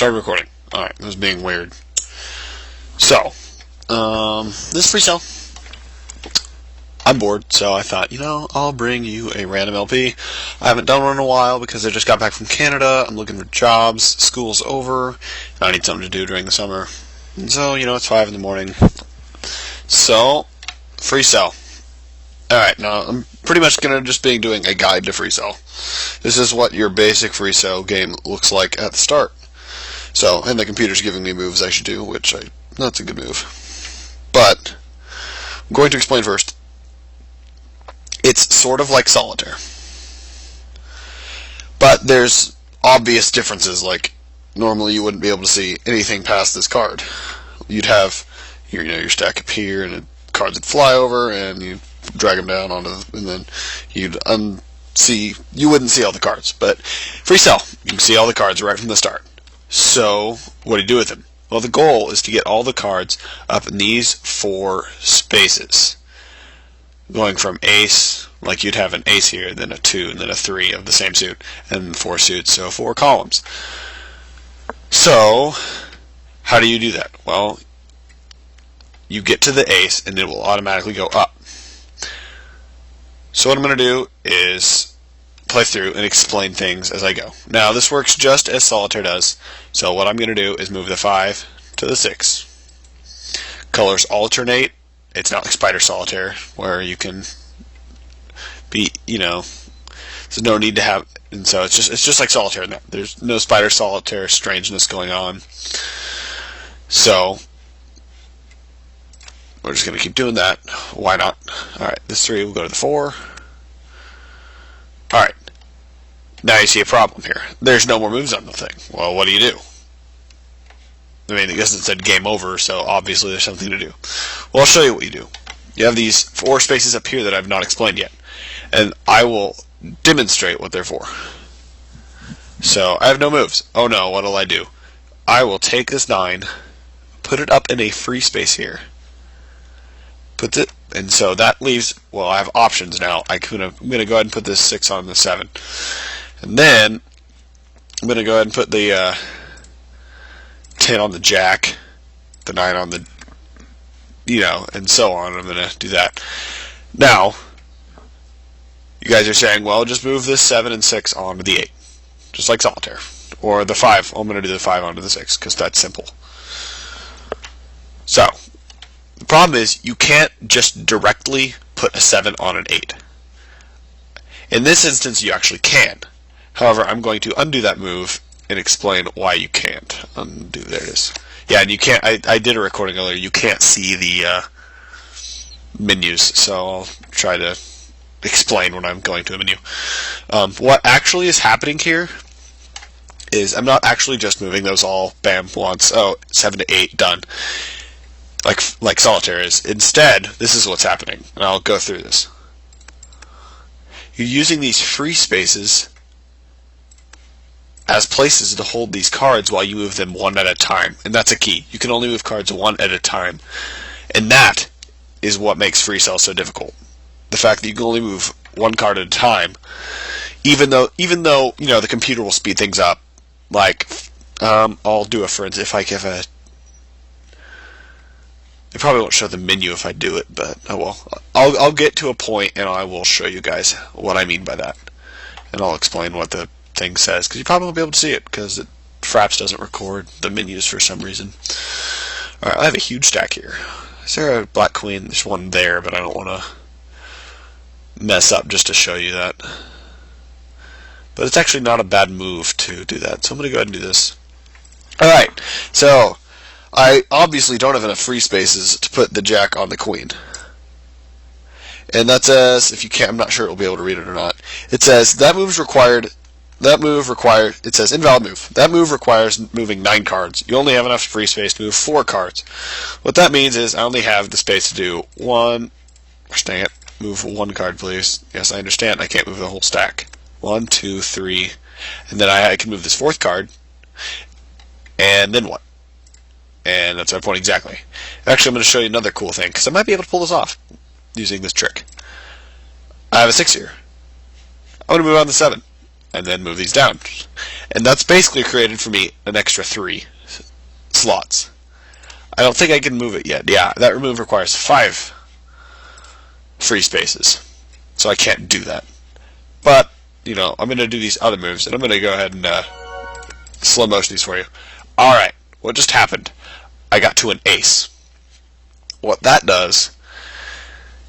started recording. Alright, this is being weird. So, this Freecell. I'm bored, so I thought, I'll bring you a random LP. I haven't done one in a while because I just got back from Canada. I'm looking for jobs. School's over. And I need something to do during the summer. And so, it's 5 in the morning. So, Freecell. Alright, now I'm pretty much going to just be doing a guide to Freecell. This is what your basic Freecell game looks like at the start. So, and the computer's giving me moves I should do, which that's a good move. But, I'm going to explain first. It's sort of like Solitaire. But there's obvious differences, like normally you wouldn't be able to see anything past this card. You'd have your stack up here, and cards would fly over, and you drag them down onto, and then you wouldn't see all the cards. But Freecell, you can see all the cards right from the start. So what do you do with them? Well, the goal is to get all the cards up in these 4 spaces. Going from ace, like you'd have an ace here, then a 2, and then a 3 of the same suit, and 4 suits, so 4 columns. So, how do you do that? Well, you get to the ace, and it will automatically go up. So what I'm going to do is play through and explain things as I go. Now, this works just as Solitaire does, so what I'm going to do is move the 5 to the 6. Colors alternate. It's not like Spider Solitaire, where you can be, there's no need to have, and so it's just like Solitaire in that. There's no Spider Solitaire strangeness going on. So, we're just going to keep doing that. Why not? Alright, this 3 will go to the 4. Alright. Now you see a problem here. There's no more moves on the thing. Well, what do you do? I mean, I guess it said game over, so obviously there's something to do. Well, I'll show you what you do. You have these 4 spaces up here that I've not explained yet, and I will demonstrate what they're for. So, I have no moves. Oh no, what'll I do? I will take this 9, put it up in a free space here. And so that leaves, well, I have options now. I'm going to go ahead and put this 6 on the 7. And then, I'm going to go ahead and put the 10 on the jack, the 9 on the, and so on. I'm going to do that. Now, you guys are saying, well, just move this 7 and 6 onto the 8, just like Solitaire. Or the 5. I'm going to do the 5 onto the 6, because that's simple. So, the problem is, you can't just directly put a 7 on an 8. In this instance, you actually can. However, I'm going to undo that move and explain why you can't undo. There it is. Yeah, and you can't. I did a recording earlier. You can't see the menus, so I'll try to explain when I'm going to a menu. What actually is happening here is I'm not actually just moving those all bam once. Oh, 7 to 8 done. Like Solitaire is. Instead, this is what's happening, and I'll go through this. You're using these free spaces as places to hold these cards while you move them one at a time. And that's a key. You can only move cards one at a time. And that is what makes Freecell so difficult. The fact that you can only move one card at a time, even though the computer will speed things up. Like, I'll do it for instance, if I give a... It probably won't show the menu if I do it, but oh well. I'll get to a point and I will show you guys what I mean by that. And I'll explain what the thing says, because you probably won't be able to see it, because Fraps doesn't record the menus for some reason. Alright, I have a huge stack here. Is there a black queen? There's one there, but I don't want to mess up just to show you that. But it's actually not a bad move to do that, so I'm going to go ahead and do this. Alright, so I obviously don't have enough free spaces to put the jack on the queen. And that says, if you can't, I'm not sure it will be able to read it or not. It says, it says invalid move. That move requires moving 9 cards. You only have enough free space to move 4 cards. What that means is I only have the space to do 1, dang it, move 1 card please. Yes, I understand, I can't move the whole stack. 1, 2, 3, and then I can move this 4th card, and then what? And that's my point exactly. Actually, I'm going to show you another cool thing, because I might be able to pull this off using this trick. I have a 6 here. I'm going to move on the 7. and then move these down. And that's basically created for me an extra 3 slots. I don't think I can move it yet. Yeah, that remove requires 5 free spaces. So I can't do that. But, you know, I'm going to do these other moves, and I'm going to go ahead and slow motion these for you. Alright, what just happened? I got to an ace. What that does,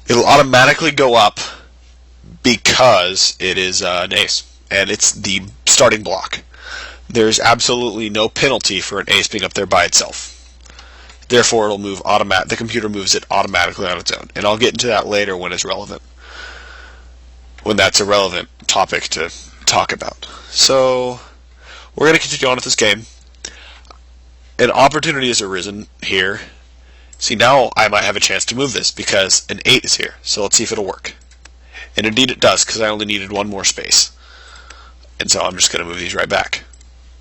it'll automatically go up because it is an ace, and it's the starting block. There's absolutely no penalty for an ace being up there by itself. Therefore, it'll move the computer moves it automatically on its own, and I'll get into that later when it's relevant. When that's a relevant topic to talk about. So, we're going to continue on with this game. An opportunity has arisen here. See, now I might have a chance to move this because an 8 is here. So let's see if it'll work. And indeed it does, because I only needed one more space. And so I'm just going to move these right back.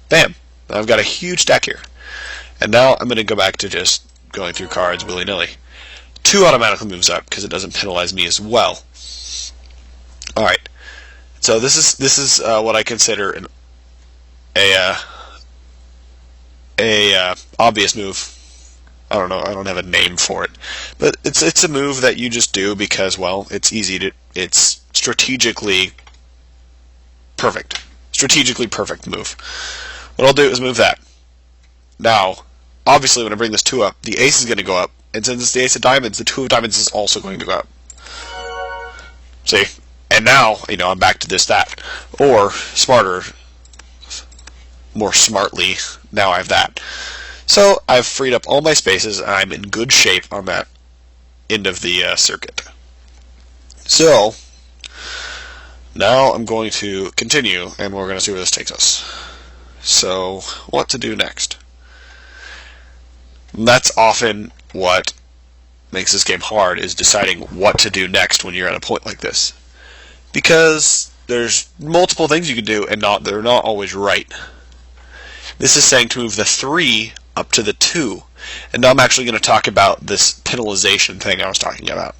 Bam! I've got a huge stack here. And now I'm going to go back to just going through cards willy-nilly. 2 automatically moves up because it doesn't penalize me as well. Alright. So this is what I consider a obvious move. I don't know. I don't have a name for it, but it's a move that you just do because, well, it's easy to. It's strategically perfect. Strategically perfect move. What I'll do is move that. Now, obviously, when I bring this 2 up, the ace is going to go up, and since it's the ace of diamonds, the 2 of diamonds is also going to go up. See, and now you know I'm back to that, or smarter. More smartly, now I have that. So I've freed up all my spaces, and I'm in good shape on that end of the circuit. So now I'm going to continue, and we're going to see where this takes us. So what to do next? And that's often what makes this game hard, is deciding what to do next when you're at a point like this. Because there's multiple things you can do, and they're not always right. This is saying to move the 3 up to the 2. And now I'm actually going to talk about this penalization thing I was talking about.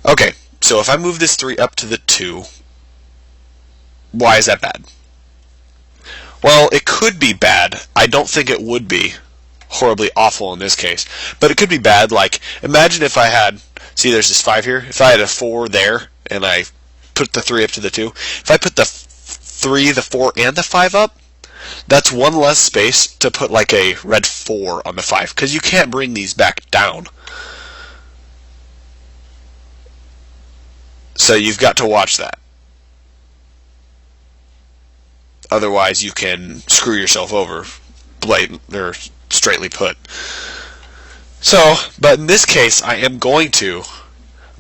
Okay, so if I move this 3 up to the 2, why is that bad? Well, it could be bad. I don't think it would be horribly awful in this case. But it could be bad. Like, imagine if I had, see there's this 5 here. If I had a 4 there, and I put the 3 up to the 2. If I put the 3, the 4, and the 5 up, that's one less space to put like a red 4 on the 5, because you can't bring these back down. So you've got to watch that. Otherwise you can screw yourself over, blatant or straightly put. So, but in this case I'm going to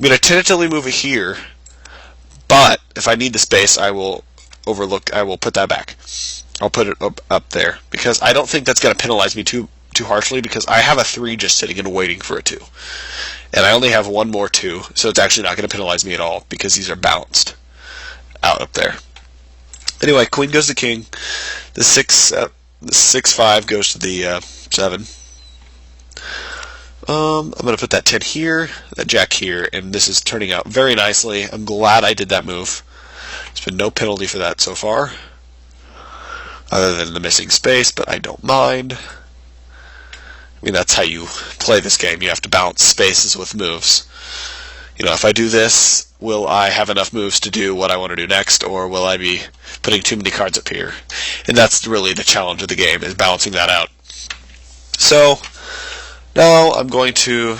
tentatively move it here, but if I need the space I will put that back. I'll put it up there, because I don't think that's going to penalize me too harshly, because I have a 3 just sitting and waiting for a 2. And I only have one more 2, so it's actually not going to penalize me at all, because these are balanced out up there. Anyway, queen goes to king. The 6-5 goes to the 7. I'm going to put that 10 here, that jack here, and this is turning out very nicely. I'm glad I did that move. There's been no penalty for that so far, other than the missing space, but I don't mind. I mean, that's how you play this game. You have to balance spaces with moves. You know, if I do this, will I have enough moves to do what I want to do next, or will I be putting too many cards up here? And that's really the challenge of the game, is balancing that out. So, now I'm going to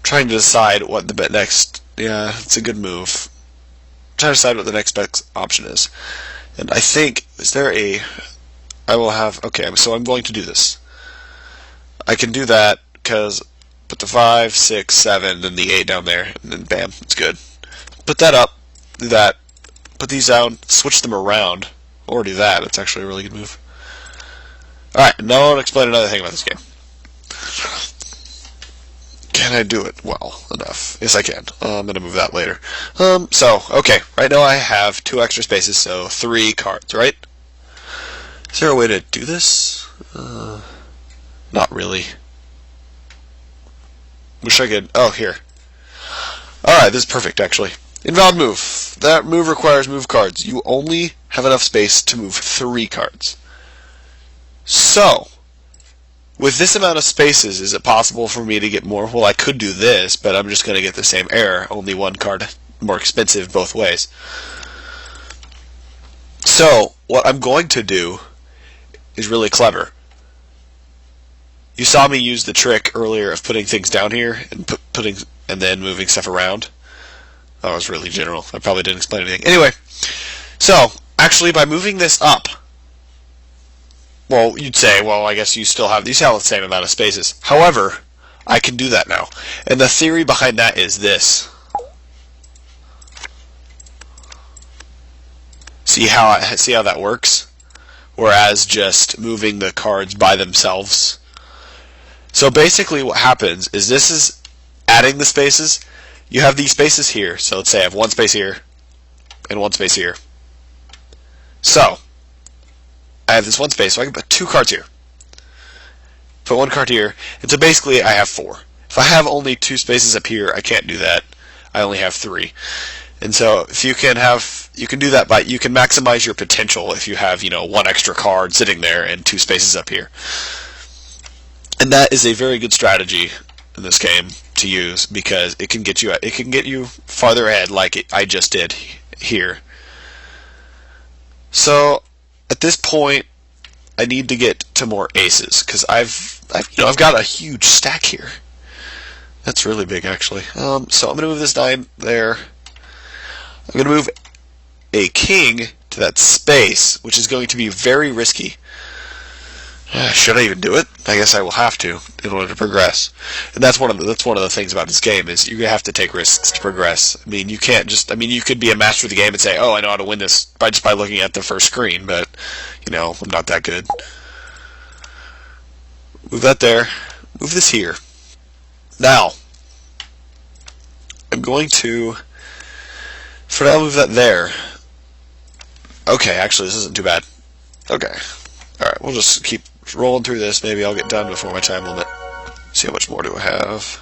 trying to decide what the next, yeah, it's a good move. Trying to decide what the next best option is. And I think, okay, so I'm going to do this. I can do that because put the 5, 6, 7, then the 8 down there, and then bam, it's good. Put that up, do that, put these down, switch them around, or do that. It's actually a really good move. Alright, now I want to explain another thing about this game. Can I do it well enough? Yes, I can. I'm going to move that later. Okay, right now I have 2 extra spaces, so 3 cards, right? Is there a way to do this? Not really. Wish I could. Oh, here. Alright, this is perfect, actually. Invalid move. That move requires move cards. You only have enough space to move 3 cards. So, with this amount of spaces, is it possible for me to get more? Well, I could do this, but I'm just going to get the same error, only 1 card more expensive both ways. So, what I'm going to do is really clever. You saw me use the trick earlier of putting things down here and and then moving stuff around. That was really general. I probably didn't explain anything. Anyway, so actually by moving this up, well, you'd say, well, I guess you still have the same amount of spaces. However, I can do that now. And the theory behind that is this. See how that works? Whereas just moving the cards by themselves. So basically what happens is this is adding the spaces. You have these spaces here. So let's say I have 1 space here and 1 space here. So I have this 1 space, so I can put 2 cards here. Put 1 card here, and so basically I have 4. If I have only 2 spaces up here, I can't do that. I only have 3. And so if you can do that by, you can maximize your potential if you have, 1 extra card sitting there and 2 spaces up here. And that is a very good strategy in this game to use because it can get you farther ahead like I just did here. So at this point, I need to get to more aces because I've got a huge stack here. That's really big, actually. So I'm going to move this 9 there. I'm going to move a king to that space, which is going to be very risky. Should I even do it? I guess I will have to in order to progress. And that's one of the things about this game is you have to take risks to progress. I mean, you can't just. I mean, you could be a master of the game and say, "Oh, I know how to win this by looking at the first screen," but I'm not that good. Move that there. Move this here. Now, I'm going to. For now, move that there. Okay, actually, this isn't too bad. Okay. Alright, we'll just keep rolling through this. Maybe I'll get done before my time limit. See how much more do I have.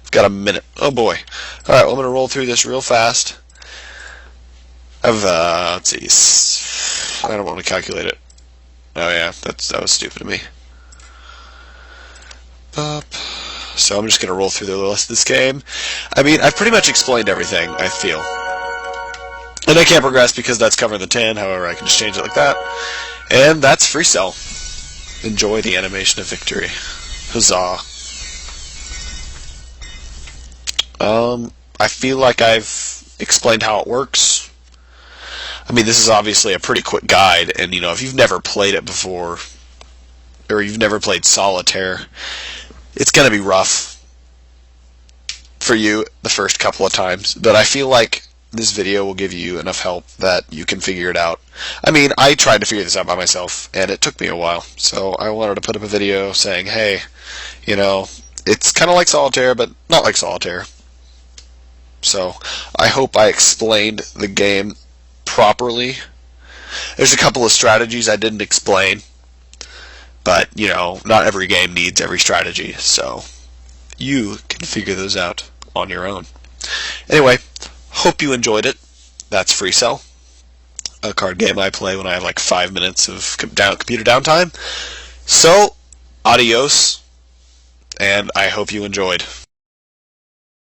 I've got a minute. Oh boy. Alright, well, I'm going to roll through this real fast. Let's see. I don't want to calculate it. Oh yeah, that was stupid of me. So I'm just going to roll through the rest of this game. I mean, I've pretty much explained everything, I feel. And I can't progress because that's covering the 10, however I can just change it like that. And that's Freecell. Enjoy the animation of victory. Huzzah. I feel like I've explained how it works. I mean, this is obviously a pretty quick guide, and if you've never played it before, or you've never played Solitaire, it's going to be rough for you the first couple of times, but I feel like this video will give you enough help that you can figure it out. I mean, I tried to figure this out by myself, and it took me a while, so I wanted to put up a video saying, hey, it's kind of like Solitaire, but not like Solitaire. So, I hope I explained the game properly. There's a couple of strategies I didn't explain, but, not every game needs every strategy, so you can figure those out on your own. Anyway, hope you enjoyed it. That's Freecell, a card game I play when I have like 5 minutes of computer downtime. So, adios, and I hope you enjoyed.